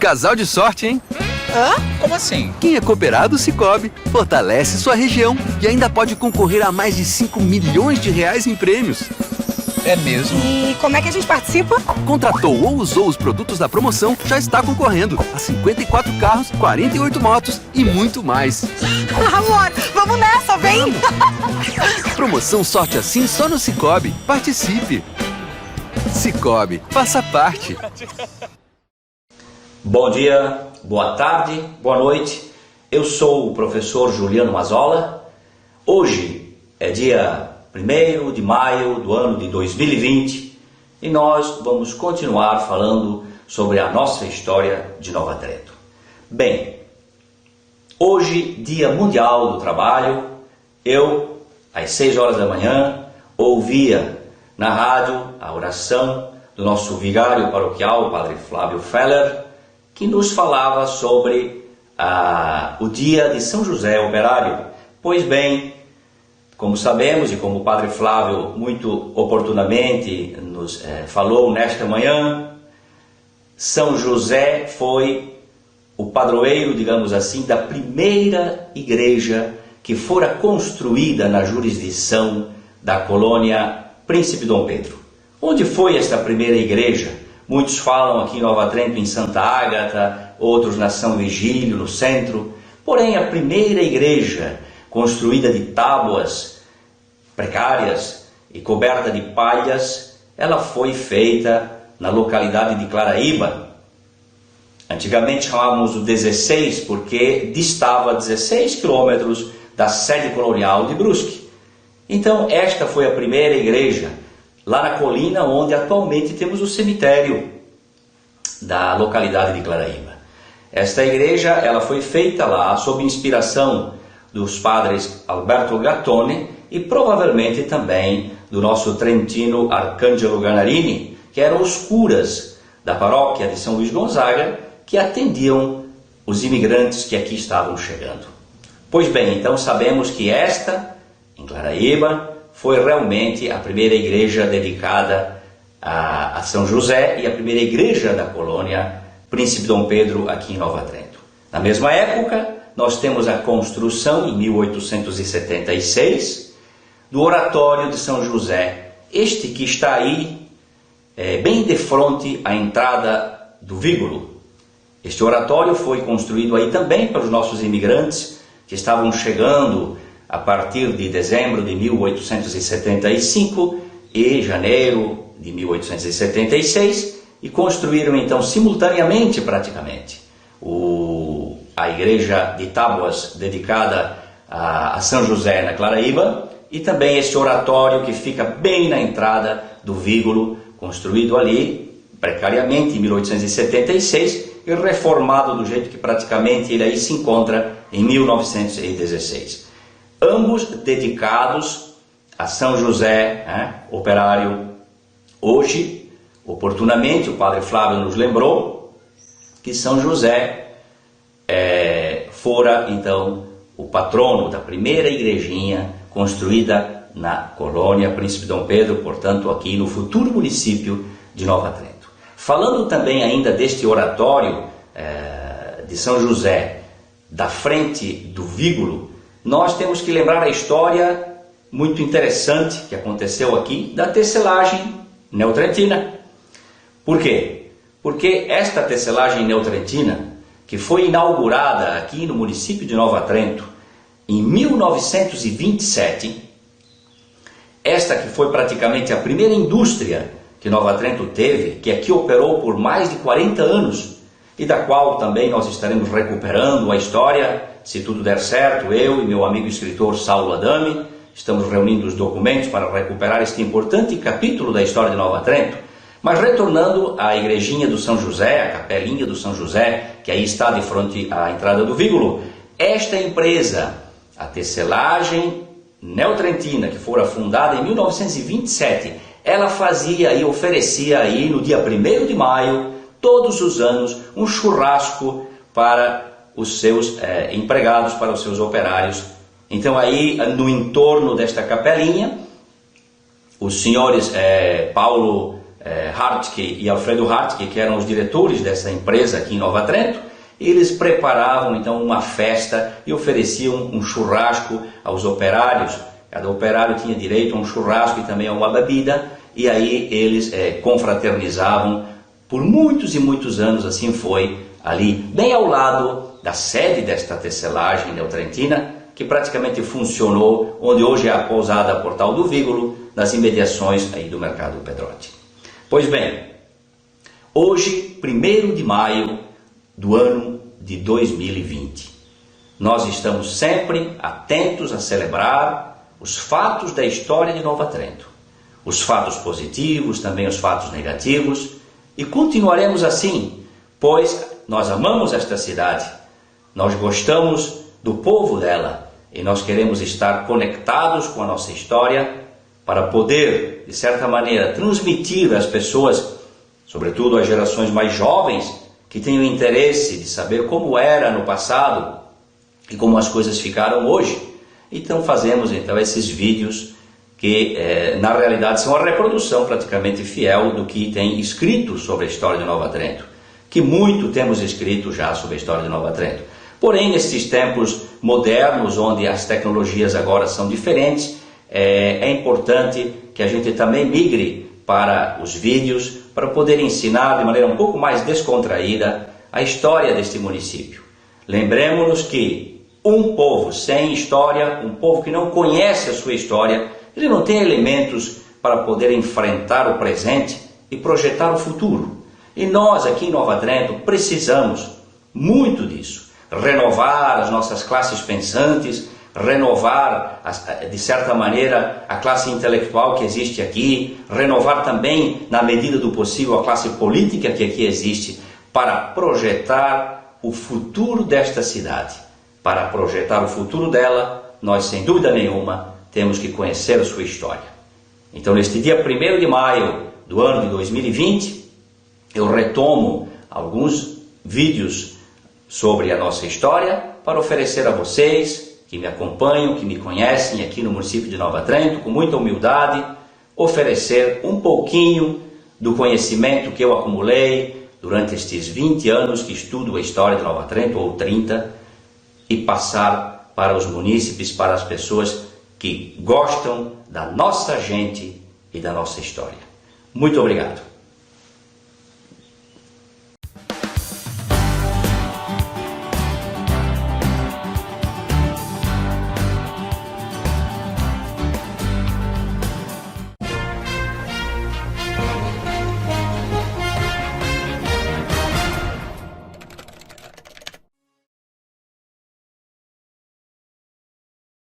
Casal de sorte, hein? Hã? Como assim? Quem é cooperado Sicoob fortalece sua região e ainda pode concorrer a mais de 5 milhões de reais em prêmios. É mesmo? E como é que a gente participa? Contratou ou usou os produtos da promoção, já está concorrendo a 54 carros, 48 motos e muito mais. Amor, vamos nessa, vem! Promoção Sorte Assim só no Sicoob. Participe! Sicoob, faça parte. Bom dia, boa tarde, boa noite. Eu sou o professor Juliano Mazzola. Hoje é dia 1º de maio do ano de 2020 e nós vamos continuar falando sobre a nossa história de Nova Trento. Bem, hoje, Dia Mundial do Trabalho, eu, às 6 horas da manhã, ouvia na rádio a oração do nosso vigário paroquial, o Padre Flávio Feller, que nos falava sobre o dia de São José Operário. Pois bem, como sabemos e como o Padre Flávio muito oportunamente nos falou nesta manhã, São José foi o padroeiro, digamos assim, da primeira igreja que fora construída na jurisdição da colônia Príncipe Dom Pedro. Onde foi esta primeira igreja? Muitos falam aqui em Nova Trento, em Santa Ágata, outros na São Vigílio, no centro. Porém, a primeira igreja, construída de tábuas precárias e coberta de palhas, ela foi feita na localidade de Claraíba. Antigamente chamávamos o 16 porque distava 16 quilômetros da sede colonial de Brusque. Então, esta foi a primeira igreja, lá na colina onde atualmente temos o cemitério da localidade de Claraíba. Esta igreja ela foi feita lá sob inspiração dos padres Alberto Gattone e provavelmente também do nosso trentino Arcângelo Ganarini, que eram os curas da paróquia de São Luís Gonzaga, que atendiam os imigrantes que aqui estavam chegando. Pois bem, então sabemos que esta, em Claraíba, foi realmente a primeira igreja dedicada a São José e a primeira igreja da colônia Príncipe Dom Pedro aqui em Nova Trento. Na mesma época, nós temos a construção, em 1876, do Oratório de São José, este que está aí, bem de frente à entrada do Vígulo. Este oratório foi construído aí também pelos nossos imigrantes que estavam chegando a partir de dezembro de 1875 e janeiro de 1876 e construíram então simultaneamente praticamente a igreja de tábuas dedicada a São José na Claraíba e também este oratório que fica bem na entrada do Vígulo, construído ali precariamente em 1876 e reformado do jeito que praticamente ele aí se encontra em 1916. Ambos dedicados a São José, operário. Hoje, oportunamente, o Padre Flávio nos lembrou que São José fora, então, o patrono da primeira igrejinha construída na colônia Príncipe Dom Pedro, portanto, aqui no futuro município de Nova Trento. Falando também ainda deste oratório de São José, da frente do Vígulo, nós temos que lembrar a história muito interessante que aconteceu aqui da tecelagem neotrentina. Por quê? Porque esta tecelagem neotrentina, que foi inaugurada aqui no município de Nova Trento em 1927, esta que foi praticamente a primeira indústria que Nova Trento teve, que aqui operou por mais de 40 anos, e da qual também nós estaremos recuperando a história, se tudo der certo, eu e meu amigo escritor Saulo Adame, estamos reunindo os documentos para recuperar este importante capítulo da história de Nova Trento. Mas retornando à igrejinha do São José, a capelinha do São José, que aí está de frente à entrada do Vígulo, esta empresa, a tecelagem neotrentina, que fora fundada em 1927, ela fazia e oferecia aí no dia 1º de maio, todos os anos, um churrasco para os seus empregados, para os seus operários. Então aí, no entorno desta capelinha, os senhores Paulo Hartke e Alfredo Hartke, que eram os diretores dessa empresa aqui em Nova Trento. Eles preparavam então uma festa e ofereciam um churrasco aos operários. Cada operário tinha direito a um churrasco e também a uma bebida, e aí eles confraternizavam por muitos e muitos anos. Assim foi ali, bem ao lado da sede desta tecelagem neotrentina, que praticamente funcionou, onde hoje é a pousada Portal do Vígolo, nas imediações aí do Mercado Pedrotti. Pois bem, hoje, 1º de maio do ano de 2020, nós estamos sempre atentos a celebrar os fatos da história de Nova Trento, os fatos positivos, também os fatos negativos, e continuaremos assim, pois nós amamos esta cidade, nós gostamos do povo dela e nós queremos estar conectados com a nossa história para poder, de certa maneira, transmitir às pessoas, sobretudo às gerações mais jovens, que tenham interesse de saber como era no passado e como as coisas ficaram hoje. Então fazemos esses vídeos que na realidade são a reprodução praticamente fiel do que tem escrito sobre a história de Nova Trento, que muito temos escrito já sobre a história de Nova Trento. Porém, nesses tempos modernos, onde as tecnologias agora são diferentes, é importante que a gente também migre para os vídeos, para poder ensinar de maneira um pouco mais descontraída a história deste município. Lembremos-nos que um povo sem história, um povo que não conhece a sua história, ele não tem elementos para poder enfrentar o presente e projetar o futuro. E nós aqui em Nova Trento precisamos muito disso. Renovar as nossas classes pensantes, renovar, de certa maneira, a classe intelectual que existe aqui, renovar também, na medida do possível, a classe política que aqui existe, para projetar o futuro desta cidade. Para projetar o futuro dela, nós, sem dúvida nenhuma, temos que conhecer a sua história. Então, neste dia 1º de maio do ano de 2020, eu retomo alguns vídeos sobre a nossa história para oferecer a vocês que me acompanham, que me conhecem aqui no município de Nova Trento, com muita humildade, oferecer um pouquinho do conhecimento que eu acumulei durante estes 20 anos que estudo a história de Nova Trento, ou 30, e passar para os munícipes, para as pessoas que gostam da nossa gente e da nossa história. Muito obrigado.